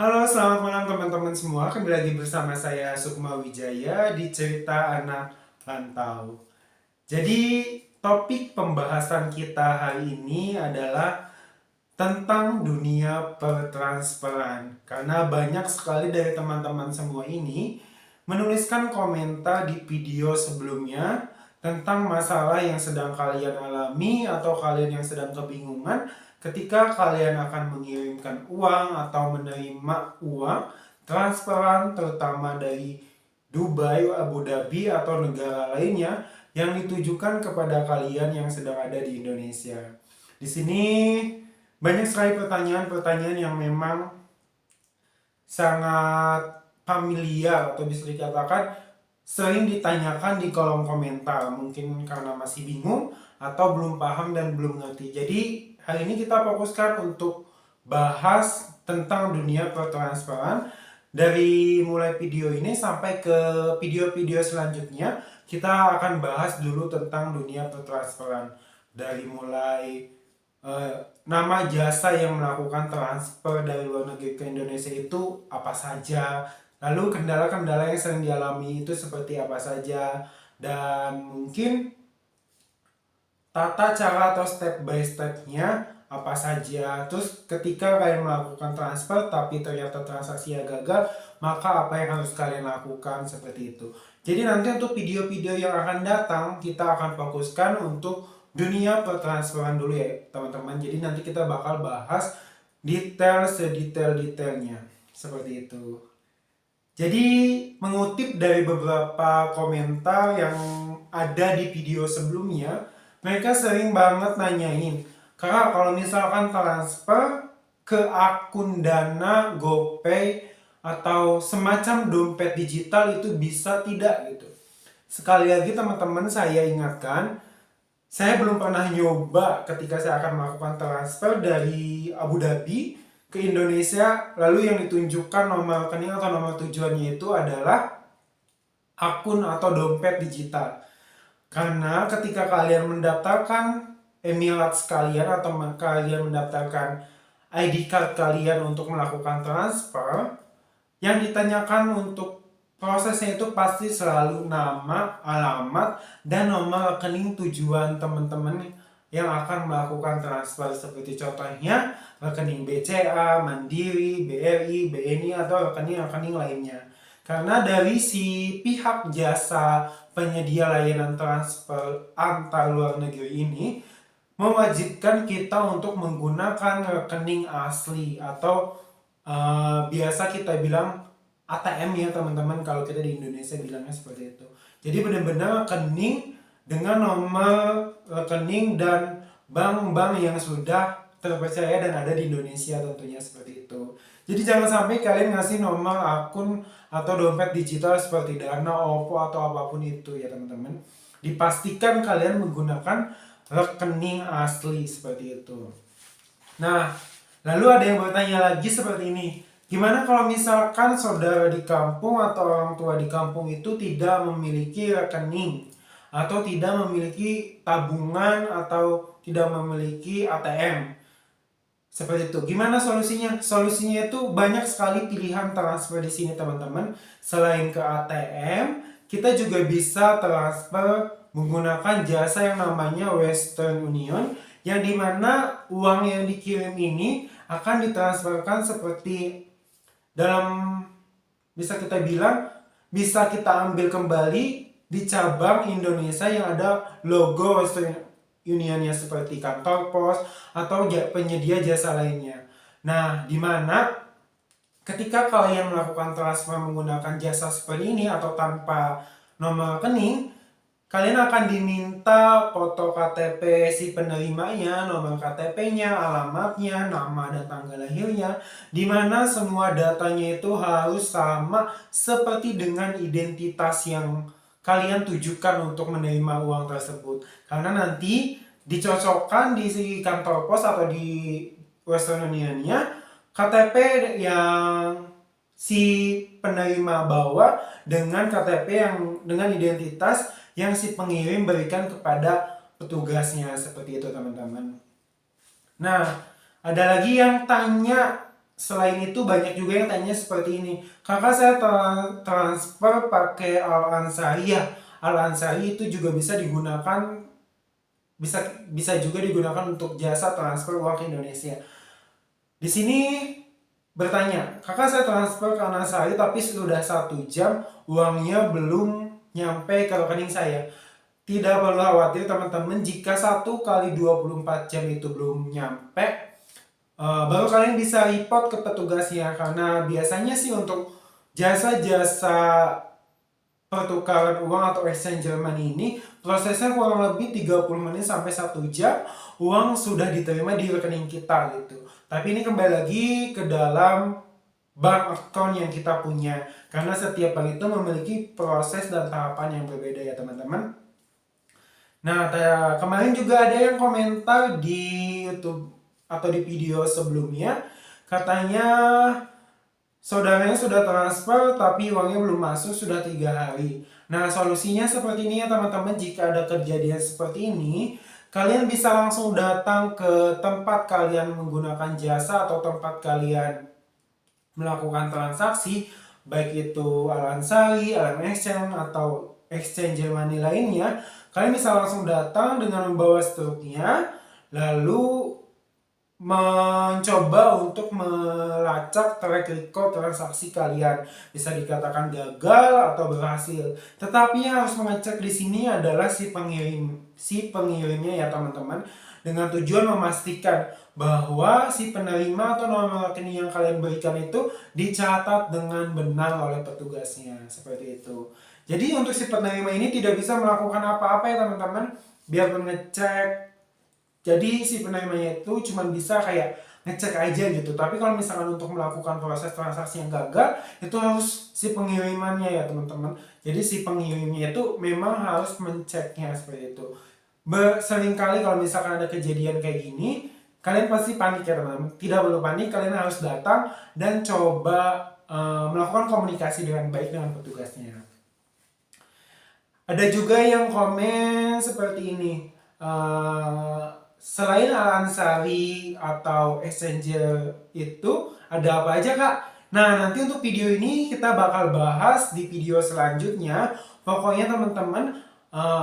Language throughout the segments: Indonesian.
Halo, selamat malam teman-teman semua. Kembali lagi bersama saya Sukma Wijaya di Cerita Anak Rantau. Jadi, topik pembahasan kita hari ini adalah tentang dunia pertransferan. Karena banyak sekali dari teman-teman semua ini menuliskan komentar di video sebelumnya tentang masalah yang sedang kalian alami atau kalian yang sedang kebingungan ketika kalian akan mengirimkan uang atau menerima uang transferan, terutama dari Dubai, Abu Dhabi, atau negara lainnya yang ditujukan kepada kalian yang sedang ada di Indonesia. Di sini banyak sekali pertanyaan-pertanyaan yang memang sangat familiar atau bisa dikatakan sering ditanyakan di kolom komentar. Mungkin karena masih bingung atau belum paham dan belum ngerti. Jadi hari ini kita fokuskan untuk bahas tentang dunia pertransferan. Dari mulai video ini sampai ke video-video selanjutnya, kita akan bahas dulu tentang dunia pertransferan. Dari mulai nama jasa yang melakukan transfer dari luar negeri ke Indonesia itu apa saja, lalu kendala-kendala yang sering dialami itu seperti apa saja, dan mungkin tata cara atau step by stepnya apa saja. Terus ketika kalian melakukan transfer tapi ternyata transaksinya gagal, maka apa yang harus kalian lakukan, seperti itu. Jadi nanti untuk video-video yang akan datang kita akan fokuskan untuk dunia pertransferan dulu ya teman-teman. Jadi nanti kita bakal bahas detail sedetail-detailnya seperti itu. Jadi mengutip dari beberapa komentar yang ada di video sebelumnya, mereka sering banget nanyain, "Kakak, kalau misalkan transfer ke akun Dana, GoPay, atau semacam dompet digital itu bisa tidak?" gitu. Sekali lagi teman-teman saya ingatkan, saya belum pernah nyoba ketika saya akan melakukan transfer dari Abu Dhabi ke Indonesia, lalu yang ditunjukkan nomor rekening atau nomor tujuannya itu adalah akun atau dompet digital. Karena ketika kalian mendaftarkan Emirates kalian atau kalian mendaftarkan ID card kalian untuk melakukan transfer, yang ditanyakan untuk prosesnya itu pasti selalu nama, alamat, dan nomor rekening tujuan teman-teman yang akan melakukan transfer. Seperti contohnya rekening BCA, Mandiri, BRI, BNI, atau rekening-rekening lainnya. Karena dari si pihak jasa penyedia layanan transfer antar luar negeri ini mewajibkan kita untuk menggunakan rekening asli atau biasa kita bilang ATM ya teman-teman, kalau kita di Indonesia bilangnya seperti itu. Jadi benar-benar rekening dengan nomor rekening dan bank-bank yang sudah terpercaya dan ada di Indonesia tentunya, seperti itu. Jadi jangan sampai kalian ngasih nomor akun atau dompet digital seperti Dana, OVO, atau apapun itu ya teman-teman. Dipastikan kalian menggunakan rekening asli seperti itu. Nah, lalu ada yang bertanya lagi seperti ini. Gimana kalau misalkan saudara di kampung atau orang tua di kampung itu tidak memiliki rekening atau tidak memiliki tabungan atau tidak memiliki ATM? Seperti itu. Gimana solusinya? Solusinya itu banyak sekali pilihan transfer di sini teman-teman. Selain ke ATM, kita juga bisa transfer menggunakan jasa yang namanya Western Union, yang dimana uang yang dikirim ini akan ditransferkan seperti dalam, bisa kita bilang, bisa kita ambil kembali di cabang Indonesia yang ada logo Western Unionnya seperti kantor pos atau penyedia jasa lainnya. Nah, di mana ketika kalian melakukan transfer menggunakan jasa seperti ini atau tanpa nomor rekening, kalian akan diminta foto KTP si penerimanya, nomor KTP-nya, alamatnya, nama dan tanggal lahirnya, di mana semua datanya itu harus sama seperti dengan identitas yang kalian tujukan untuk menerima uang tersebut. Karena nanti dicocokkan di si kantor pos atau di Western Union-nya KTP yang si penerima bawa dengan KTP yang dengan identitas yang si pengirim berikan kepada petugasnya, seperti itu teman-teman. Nah, ada lagi yang tanya selain itu banyak juga yang tanya seperti ini, kakak saya transfer pakai Al-Ansari ya. Al-Ansari itu juga bisa digunakan, bisa bisa juga digunakan untuk jasa transfer uang ke Indonesia. Di sini bertanya, kakak saya transfer ke Al-Ansari tapi sudah 1 jam uangnya belum nyampe ke rekening saya. Tidak perlu khawatir teman-teman, jika 1 kali 24 jam itu belum nyampe, baru kalian bisa report ke petugasnya. Karena biasanya sih untuk jasa-jasa pertukaran uang atau exchange money ini prosesnya kurang lebih 30 menit sampai 1 jam uang sudah diterima di rekening kita gitu. Tapi ini kembali lagi ke dalam bank account yang kita punya, karena setiap bank itu memiliki proses dan tahapan yang berbeda ya teman-teman. Nah, kemarin juga ada yang komentar di YouTube atau di video sebelumnya, katanya saudaranya sudah transfer tapi uangnya belum masuk sudah 3 hari. Nah, solusinya seperti ini ya teman-teman. Jika ada kejadian seperti ini, kalian bisa langsung datang ke tempat kalian menggunakan jasa atau tempat kalian melakukan transaksi, baik itu Al-Ansari, Al-Exchange, atau exchange money lainnya. Kalian bisa langsung datang dengan membawa struknya, lalu mencoba untuk melacak track record transaksi kalian. Bisa dikatakan gagal atau berhasil. Tetapi yang harus mengecek di sini adalah si pengirimnya ya teman-teman, dengan tujuan memastikan bahwa si penerima atau nomor rekening yang kalian berikan itu dicatat dengan benar oleh petugasnya, seperti itu. Jadi untuk si penerima ini tidak bisa melakukan apa-apa ya teman-teman, biar mengecek. Jadi si penerimanya itu cuma bisa kayak ngecek aja gitu. Tapi kalau misalkan untuk melakukan proses transaksi yang gagal, itu harus si pengirimannya ya teman-teman. Jadi si pengirimnya itu memang harus menceknya seperti itu. Seringkali kalau misalkan ada kejadian kayak gini, kalian pasti panik ya teman-teman. Tidak perlu panik, kalian harus datang dan coba melakukan komunikasi dengan baik dengan petugasnya. Ada juga yang komen seperti ini, selain Al-Ansari atau Exchanger itu ada apa aja kak? Nah, nanti untuk video ini kita bakal bahas di video selanjutnya. Pokoknya teman-teman,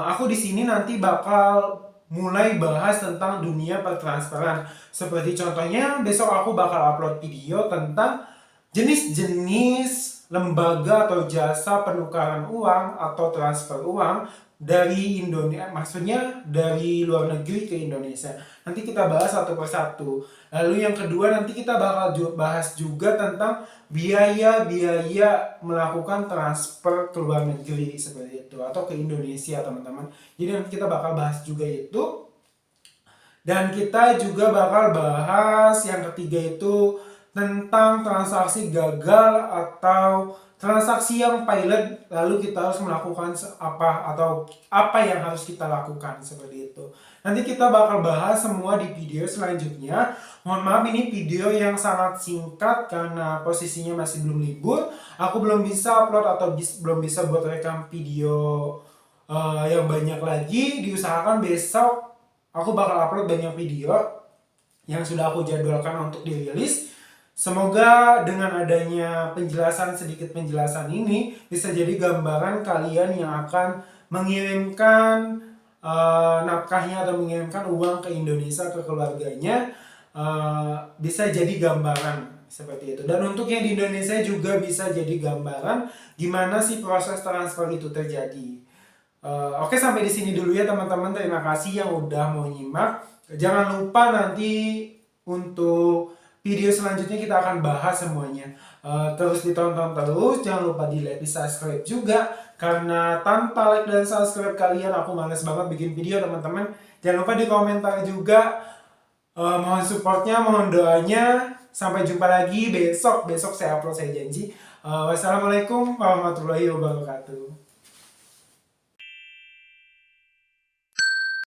aku di sini nanti bakal mulai bahas tentang dunia pertransferan. Seperti contohnya besok aku bakal upload video tentang jenis-jenis lembaga atau jasa penukaran uang atau transfer uang dari Indonesia, maksudnya dari luar negeri ke Indonesia. Nanti kita bahas satu persatu. Lalu yang kedua, nanti kita bakal bahas juga tentang biaya-biaya melakukan transfer ke luar negeri seperti itu, atau ke Indonesia teman-teman. Jadi nanti kita bakal bahas juga itu. Dan kita juga bakal bahas yang ketiga itu tentang transaksi gagal atau transaksi yang pilot, lalu kita harus melakukan apa atau apa yang harus kita lakukan seperti itu. Nanti kita bakal bahas semua di video selanjutnya. Mohon maaf ini video yang sangat singkat karena posisinya masih belum libur. Aku belum bisa upload atau belum bisa buat rekam video yang banyak lagi. Diusahakan besok aku bakal upload banyak video yang sudah aku jadwalkan untuk dirilis. Semoga dengan adanya sedikit penjelasan ini bisa jadi gambaran kalian yang akan mengirimkan nafkahnya atau mengirimkan uang ke Indonesia ke keluarganya, bisa jadi gambaran seperti itu. Dan untuk yang di Indonesia juga bisa jadi gambaran gimana sih proses transfer itu terjadi. Oke, sampai di sini dulu ya teman-teman. Terima kasih yang udah mau nyimak. Jangan lupa nanti untuk video selanjutnya kita akan bahas semuanya. Terus ditonton terus, jangan lupa di like, di subscribe juga. Karena tanpa like dan subscribe kalian, aku males banget bikin video teman-teman. Jangan lupa di komentar juga. Mohon supportnya, mohon doanya. Sampai jumpa lagi besok saya upload, saya janji. Wassalamualaikum warahmatullahi wabarakatuh.